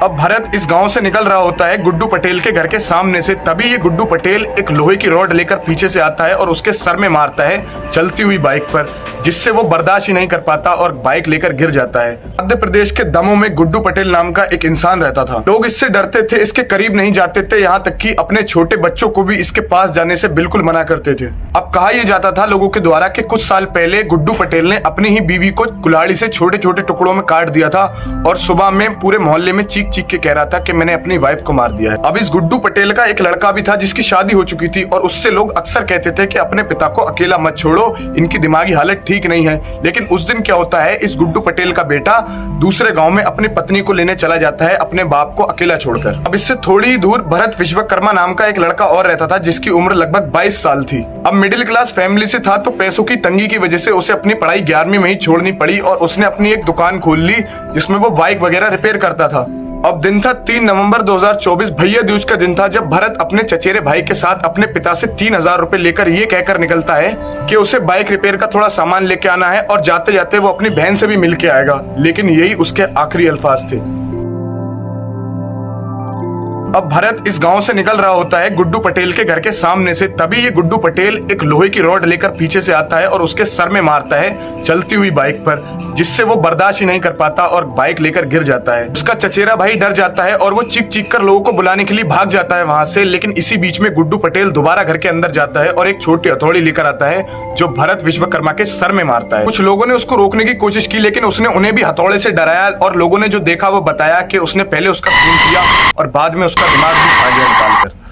अब भरत इस गांव से निकल रहा होता है गुड्डू पटेल के घर के सामने से, तभी ये गुड्डू पटेल एक लोहे की रॉड लेकर पीछे से आता है और उसके सर में मारता है चलती हुई बाइक पर, जिससे वो बर्दाश्त ही नहीं कर पाता और बाइक लेकर गिर जाता है। मध्य प्रदेश के दमोह में गुड्डू पटेल नाम का एक इंसान रहता था। लोग इससे डरते थे, इसके करीब नहीं जाते थे, यहाँ तक कि अपने छोटे बच्चों को भी इसके पास जाने से बिल्कुल मना करते थे। अब कहा यह जाता था लोगों के द्वारा कि कुछ साल पहले गुड्डू पटेल ने अपनी ही बीवी को कुल्हाड़ी से छोटे छोटे टुकड़ों में काट दिया था और सुबह में पूरे मोहल्ले में चीख चीख के कह रहा था कि मैंने अपनी वाइफ को मार दिया है। अब इस गुड्डू पटेल का एक लड़का भी था जिसकी शादी हो चुकी थी और उससे लोग अक्सर कहते थे कि अपने पिता को अकेला मत छोड़ो, इनकी दिमागी हालत ठीक नहीं है। लेकिन उस दिन क्या होता है, इस गुड्डू पटेल का बेटा दूसरे गांव में अपनी पत्नी को लेने चला जाता है अपने बाप को अकेला छोड़कर। अब इससे थोड़ी ही दूर भरत विश्वकर्मा नाम का एक लड़का और रहता था जिसकी उम्र लगभग 22 साल थी। अब मिडिल क्लास फैमिली से था तो पैसों की तंगी की वजह से उसे अपनी पढ़ाई 11वीं में ही छोड़नी पड़ी और उसने अपनी एक दुकान खोल ली जिसमें वो बाइक वगैरह रिपेयर करता था। अब दिन था 3 नवंबर 2024, भैया दूज का दिन था, जब भरत अपने चचेरे भाई के साथ अपने पिता से 3000 रुपए लेकर ये कहकर निकलता है कि उसे बाइक रिपेयर का थोड़ा सामान लेके आना है और जाते जाते वो अपनी बहन से भी मिल के आएगा। लेकिन यही उसके आखिरी अल्फाज थे। अब भरत इस गांव से निकल रहा होता है गुड्डू पटेल के घर के सामने से, तभी ये गुड्डू पटेल एक लोहे की रॉड लेकर पीछे से आता है और उसके सर में मारता है चलती हुई बाइक पर, जिससे वो बर्दाश्त ही नहीं कर पाता और बाइक लेकर गिर जाता है। उसका चचेरा भाई डर जाता है और वो चीख चीख कर लोगों को बुलाने के लिए भाग जाता है वहां से। लेकिन इसी बीच में गुड्डू पटेल दोबारा घर के अंदर जाता है और एक छोटी हथौड़ी लेकर आता है जो भरत विश्वकर्मा के सर में मारता है। कुछ लोगों ने उसको रोकने की कोशिश की लेकिन उसने उन्हें भी हथौड़े से डराया और लोगों ने जो देखा वो बताया कि उसने पहले उसका खून किया और बाद में उसका दिमाग भी खा गया निकालकर।